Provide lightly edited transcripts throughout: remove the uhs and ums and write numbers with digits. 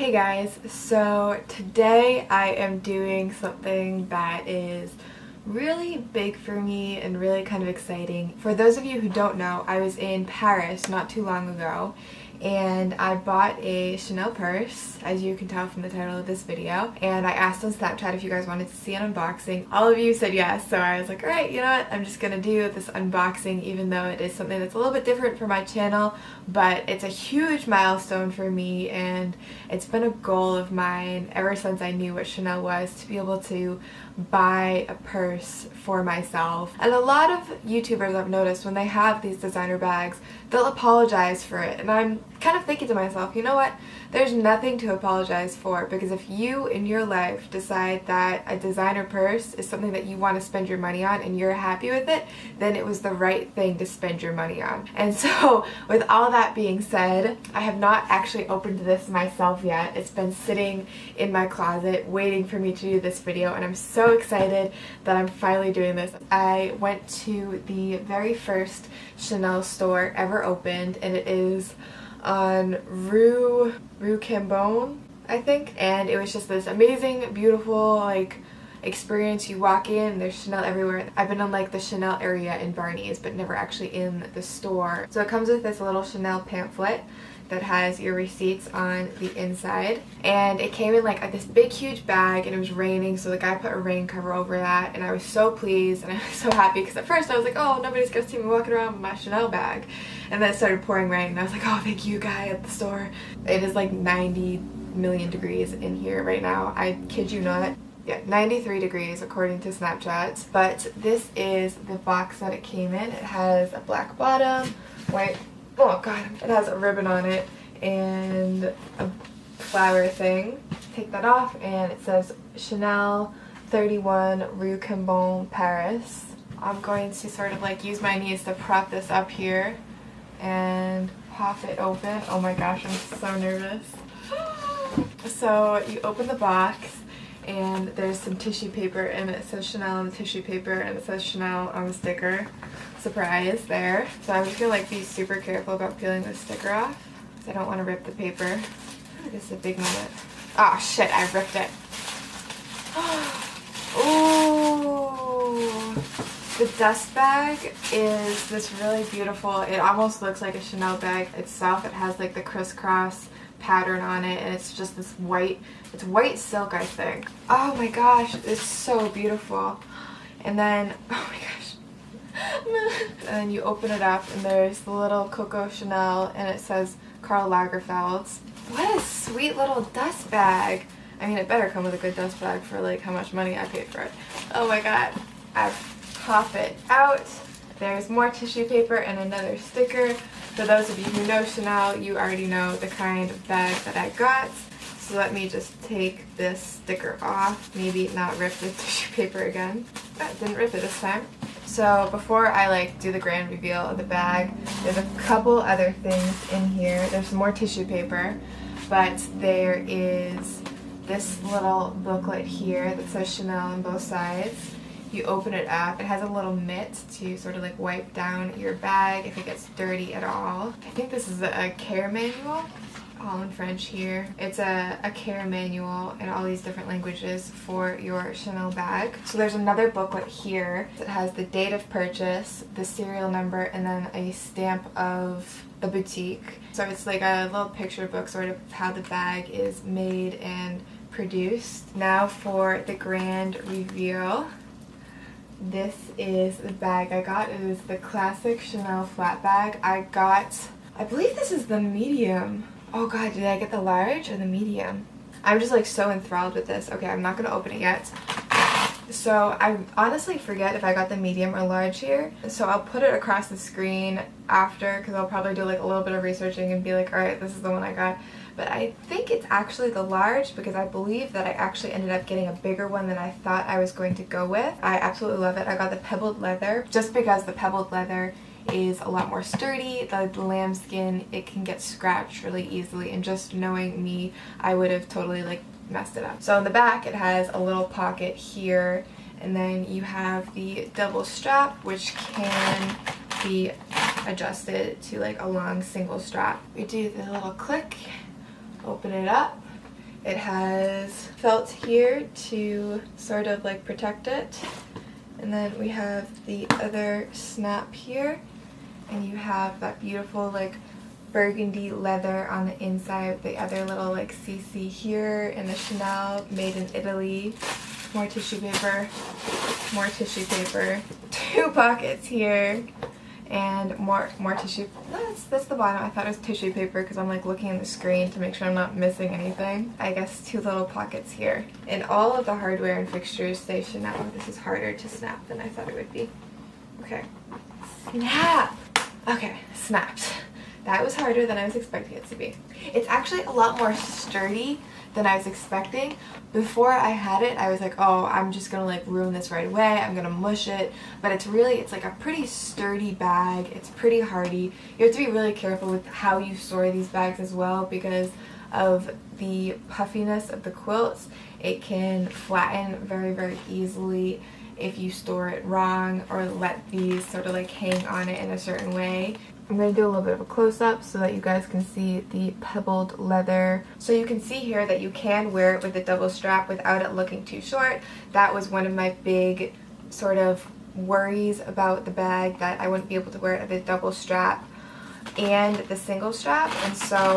Hey guys, so today I am doing something that is really big for me and really kind of exciting. For those of you who don't know, I was in Paris not too long ago and I bought a Chanel purse, as you can tell from the title of this video, and I asked on Snapchat if you guys wanted to see an unboxing. All of you said yes, so I was like, alright, you know what, I'm just gonna do this unboxing even though it is something that's a little bit different for my channel, but it's a huge milestone for me and it's been a goal of mine ever since I knew what Chanel was, to be able to buy a purse for myself. And a lot of YouTubers I've noticed, when they have these designer bags, they'll apologize for it, and I'm kind of thinking to myself, you know what, there's nothing to apologize for, because if you in your life decide that a designer purse is something that you want to spend your money on and you're happy with it, then it was the right thing to spend your money on. And so with all that being said, I have not actually opened this myself yet. It's been sitting in my closet waiting for me to do this video, and I'm so excited that I'm finally doing this. I went to the very first Chanel store ever opened, and it is on Rue Cambon, I think, and it was just this amazing, beautiful, like, experience. You walk in, there's Chanel everywhere. I've been in like the Chanel area in Barney's, but never actually in the store. So it comes with this little Chanel pamphlet that has your receipts on the inside, and it came in like this big huge bag, and it was raining, so the guy put a rain cover over that, and I was so pleased and I was so happy, because at first I was like, oh, nobody's gonna see me walking around with my Chanel bag, and then it started pouring rain and I was like, oh, thank you, guy at the store. It is like 90 million degrees in here right now, I kid you not. Yeah, 93 degrees according to Snapchat. But this is the box that it came in. It has a black bottom, white, oh god, it has a ribbon on it and a flower thing. Take that off and it says Chanel 31 Rue Cambon, Paris. I'm going to sort of like use my knees to prop this up here and pop it open. Oh my gosh, I'm so nervous. So you open the box and there's some tissue paper, and it says Chanel on the tissue paper and it says Chanel on the sticker. Surprise there. So I'm just gonna like be super careful about peeling the sticker off because I don't want to rip the paper. This is a big moment. Oh shit, I ripped it. Ooh. The dust bag is this really beautiful, it almost looks like a Chanel bag itself. It has like the crisscross pattern on it, and it's just this white, it's white silk, I think. Oh my gosh, it's so beautiful. And then, oh my gosh. And then you open it up and there's the little Coco Chanel and it says Karl Lagerfeld's. What a sweet little dust bag. I mean, it better come with a good dust bag for like how much money I paid for it. Oh my god. I pop it out. There's more tissue paper and another sticker. For those of you who know Chanel, you already know the kind of bag that I got. So let me just take this sticker off. Maybe not rip the tissue paper again. I didn't rip it this time. So before I like do the grand reveal of the bag, there's a couple other things in here. There's more tissue paper, but there is this little booklet here that says Chanel on both sides. You open it up, it has a little mitt to sort of like wipe down your bag if it gets dirty at all. I think this is a care manual, all in French here. It's a care manual in all these different languages for your Chanel bag. So there's another booklet here that has the date of purchase, the serial number, and then a stamp of the boutique. So it's like a little picture book, sort of how the bag is made and produced. Now for the grand reveal. This is the bag I got. It is the classic Chanel flat bag. I believe this is the medium. Oh god, did I get the large or the medium? I'm just like so enthralled with this. Okay, I'm not gonna open it yet. So I honestly forget if I got the medium or large here. So I'll put it across the screen after, because I'll probably do like a little bit of researching and be like, alright, this is the one I got. But I think it's actually the large, because I believe that I actually ended up getting a bigger one than I thought I was going to go with. I absolutely love it. I got the pebbled leather just because the pebbled leather is a lot more sturdy. The lambskin, it can get scratched really easily, and just knowing me, I would have totally like messed it up. So on the back it has a little pocket here, and then you have the double strap, which can be adjusted to like a long single strap. We do the little click, open it up, It has felt here to sort of like protect it. And then we have the other snap here. And you have that beautiful like burgundy leather on the inside with the other little like CC here, and the Chanel made in Italy. More tissue paper, more tissue paper, 2 pockets here, and more tissue. That's the bottom. I thought it was tissue paper because I'm like looking at the screen to make sure I'm not missing anything. I guess 2 little pockets here. And all of the hardware and fixtures say Chanel. This is harder to snap than I thought it would be. Okay. Snap! Okay, snapped. That was harder than I was expecting it to be. It's actually a lot more sturdy than I was expecting. Before I had it, I was like, oh, I'm just gonna like ruin this right away. I'm gonna mush it. But it's like a pretty sturdy bag. It's pretty hardy. You have to be really careful with how you store these bags as well because of the puffiness of the quilts. It can flatten very, very easily if you store it wrong or let these sort of like hang on it in a certain way. I'm going to do a little bit of a close-up so that you guys can see the pebbled leather. So you can see here that you can wear it with a double strap without it looking too short. That was one of my big sort of worries about the bag, that I wouldn't be able to wear it with a double strap and the single strap. And so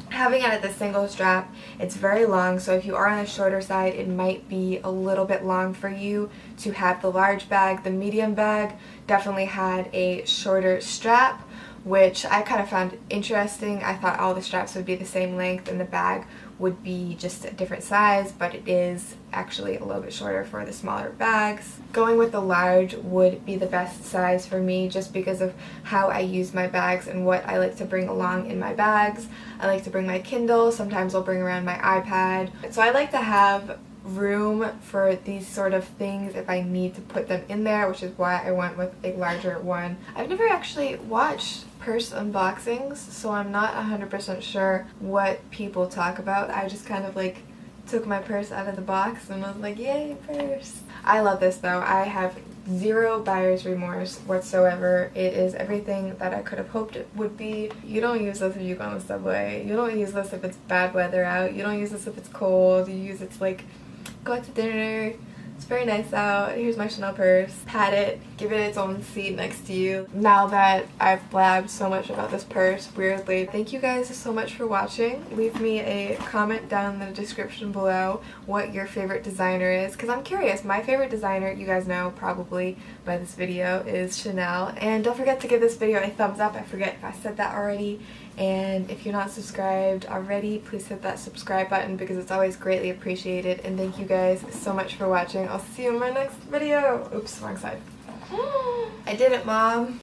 having it at the single strap, it's very long, so if you are on the shorter side, it might be a little bit long for you to have the large bag. The medium bag definitely had a shorter strap, which I kind of found interesting. I thought all the straps would be the same length and the bag would be just a different size, but it is actually a little bit shorter for the smaller bags. Going with the large would be the best size for me just because of how I use my bags and what I like to bring along in my bags. I like to bring my Kindle, sometimes I'll bring around my iPad. So I like to have room for these sort of things if I need to put them in there, which is why I went with a larger one. I've never actually watched purse unboxings, so I'm not 100% sure what people talk about. I just kind of like took my purse out of the box and was like, yay, purse. I love this though. I have zero buyer's remorse whatsoever. It is everything that I could have hoped it would be. You don't use this if you go on the subway. You don't use this if it's bad weather out. You don't use this if it's cold. You use it to like go out to dinner. It's very nice out. Here's my Chanel purse. Pat it. Give it its own seat next to you. Now that I've blabbed so much about this purse, weirdly, thank you guys so much for watching. Leave me a comment down in the description below what your favorite designer is, because I'm curious. My favorite designer, you guys know probably by this video, is Chanel. And don't forget to give this video a thumbs up. I forget if I said that already. And if you're not subscribed already, please hit that subscribe button because it's always greatly appreciated. And thank you guys so much for watching. I'll see you in my next video. Oops, wrong side. I did it, Mom.